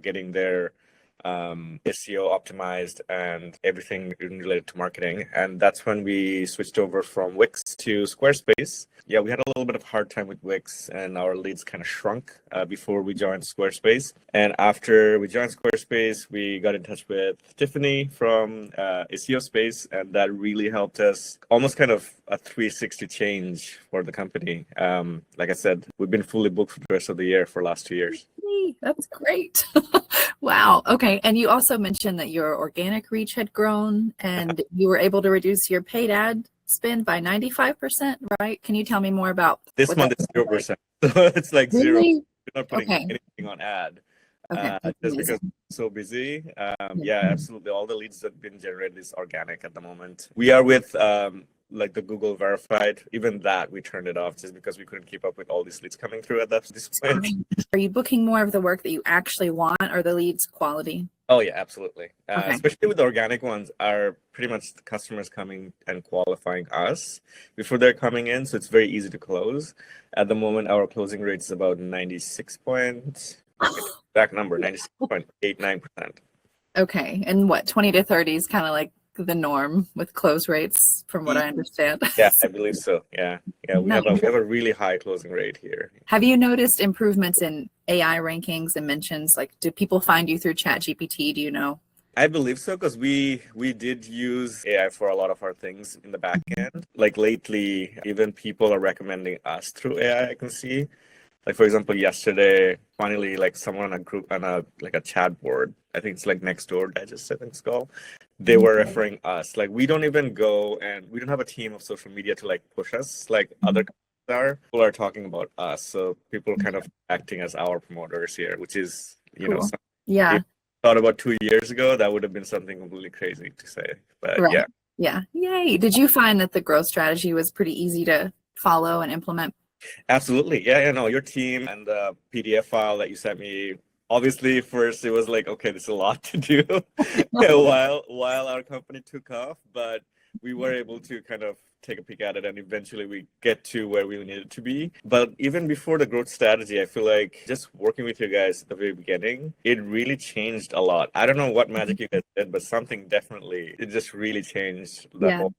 getting their SEO optimized and everything related to marketing. And that's when we switched over from Wix to Squarespace. Yeah, we had a little bit of a hard time with Wix and our leads kind of shrunk before we joined Squarespace. And after we joined Squarespace, we got in touch with Tiffany from SEOSpace, and that really helped us almost kind of a 360 change for the company. Like I said, we've been fully booked for the rest of the year for the last 2 years. That's great. Wow. Okay. And you also mentioned that your organic reach had grown and you were able to reduce your paid ad spend by 95%, right? Can you tell me more about this month? Is 0%. So it's like zero. Really? We're not putting anything on ad. Okay. Just because I'm so busy. Yeah, absolutely. All the leads that have been generated is organic at the moment. We are with like the Google verified. Even that we turned it off just because we couldn't keep up with all these leads coming through at this point. Are you booking more of the work that you actually want, or the leads quality? Oh yeah, absolutely. Okay. Especially with the organic ones, are pretty much the customers coming and qualifying us before they're coming in, so it's very easy to close. At the moment, our closing rate is about 96 point. Exact number, 96.89%. Okay. And what, 20 to 30 is kind of like the norm with close rates, from what I understand. Yeah, I believe so. Yeah. We have a really high closing rate here. Have you noticed improvements in AI rankings and mentions? Like, do people find you through ChatGPT? Do you know? I believe so, because we did use AI for a lot of our things in the back end. Like lately, even people are recommending us through AI, I can see. Like, for example, yesterday, finally, like someone on a group, on a chat board, I think it's like Nextdoor Digest, I think it's called. They were referring us. Like, we don't even go, and we don't have a team of social media to like push us like other companies are. People are talking about us. So people are kind of acting as our promoters here, which is, Cool. Yeah. Thought about 2 years ago, that would have been something completely crazy to say. But right. Yeah. Yay. Did you find that the growth strategy was pretty easy to follow and implement? Absolutely. Yeah, no, your team and the PDF file that you sent me, obviously first it was like, okay, there's a lot to do while our company took off, but we were able to kind of take a peek at it, and eventually we get to where we needed to be. But even before the growth strategy, I feel like just working with you guys at the very beginning, it really changed a lot. I don't know what magic you guys did, but something definitely, it just really changed the whole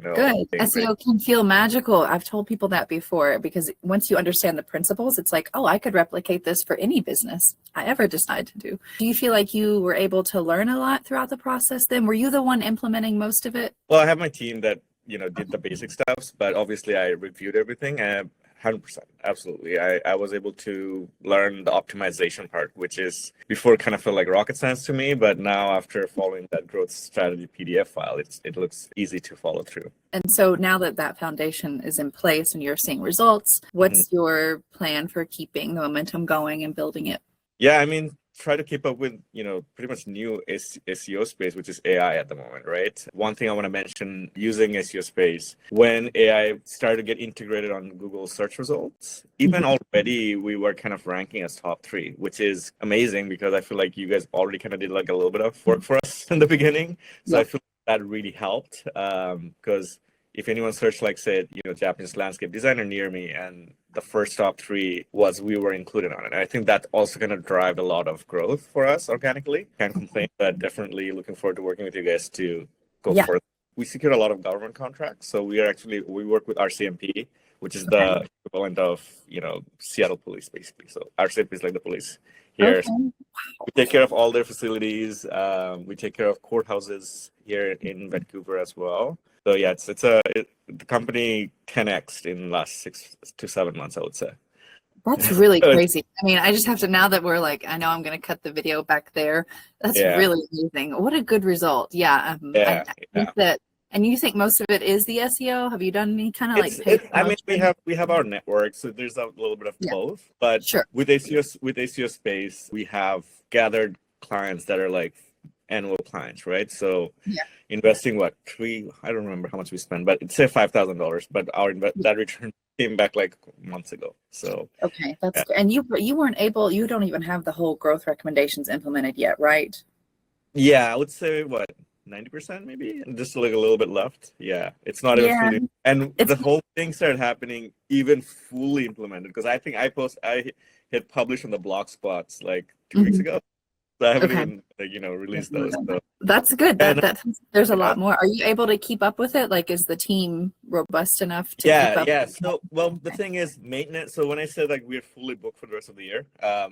Good. SEO can feel magical. I've told people that before, because once you understand the principles, it's like, oh, I could replicate this for any business I ever decide to do. Do you feel like you were able to learn a lot throughout the process then? Were you the one implementing most of it? Well, I have my team that, did the basic stuff, but obviously I reviewed everything. 100%, absolutely. I was able to learn the optimization part, which is before kind of felt like rocket science to me, but now after following that growth strategy PDF file, it looks easy to follow through. And so now that that foundation is in place and you're seeing results, what's your plan for keeping the momentum going and building it? Yeah, I mean, try to keep up with, pretty much new SEOSpace, which is AI at the moment, right? One thing I want to mention, using SEOSpace, when AI started to get integrated on Google search results, even already we were kind of ranking as top 3, which is amazing, because I feel like you guys already kind of did like a little bit of work for us in the beginning. So I feel like that really helped, because if anyone searched, like, say, Japanese landscape designer near me, and the first top 3 was, we were included on it. And I think that's also going to drive a lot of growth for us organically. Can't complain, but definitely looking forward to working with you guys to go further. We secured a lot of government contracts. So we work with RCMP, which is the equivalent of, Seattle police, basically. So RCMP is like the police here. Okay. Wow. We take care of all their facilities. We take care of courthouses here in Vancouver as well. So yeah, the company 10x'd in the last 6 to 7 months, I would say. That's really crazy. I mean, I just have to, now that we're like, I know I'm going to cut the video back there. That's really amazing. What a good result. Yeah. I think that, and you think most of it is the SEO? Have you done any kind of I mean, we have our network, so there's a little bit of both. But with SEOSpace, we have gathered clients that are like annual clients, right? So investing I don't remember how much we spent, but it's say $5,000, but that return came back like months ago. So okay, that's good. And you don't even have the whole growth recommendations implemented yet, right? Yeah, I would say 90% maybe, and just like a little bit left. Yeah, it's not even fully, and the whole thing started happening even fully implemented, because I think I hit publish on the blog spots like 2 weeks ago. So I haven't Okay. even released those. So. That's good. And There's a yeah. lot more. Are you able to keep up with it? Like, is the team robust enough to Yeah, keep up? yeah. So, well, the thing is maintenance. So when I said like we're fully booked for the rest of the year,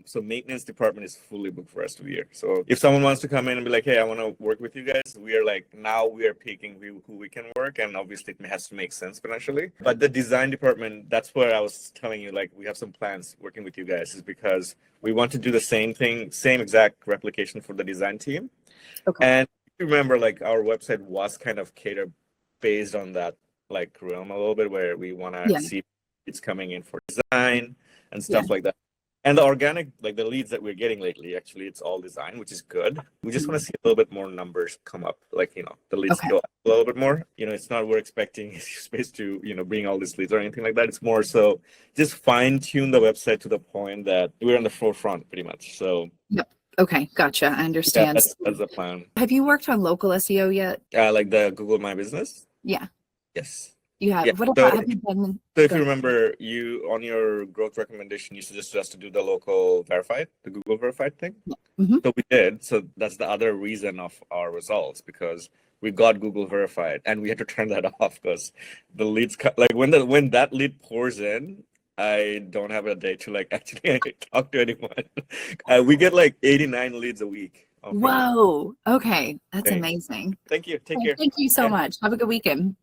so maintenance department is fully booked for the rest of the year. So if someone wants to come in and be like, hey, I want to work with you guys, we are like, now we are picking who we can work, and obviously it has to make sense financially. But the design department, that's where I was telling you, like, we have some plans working with you guys, is because we want to do the same thing, same exact replication for the design team. Okay. And remember, like, our website was kind of catered based on that like realm a little bit, where we want to see it's coming in for design and stuff like that. And the organic, like the leads that we're getting lately, actually, it's all design, which is good. We just want to see a little bit more numbers come up, like, the leads go up a little bit more. It's not we're expecting SEOSpace to, bring all these leads or anything like that. It's more so just fine tune the website to the point that we're on the forefront pretty much. So. Yep. Okay, gotcha. I understand. Yeah, that's the plan. Have you worked on local SEO yet? Like the Google My Business? Yeah. Yes. You have. Yeah. What about have you done? So if you remember, you on your growth recommendation, you suggested us to do the local verified, the Google verified thing. Mm-hmm. So we did. So that's the other reason of our results, because we got Google verified, and we had to turn that off because the leads like when that lead pours in, I don't have a day to like actually talk to anyone. We get like 89 leads a week. Whoa. Okay. That's amazing. Thank you. Take care. Thank you so much. Have a good weekend.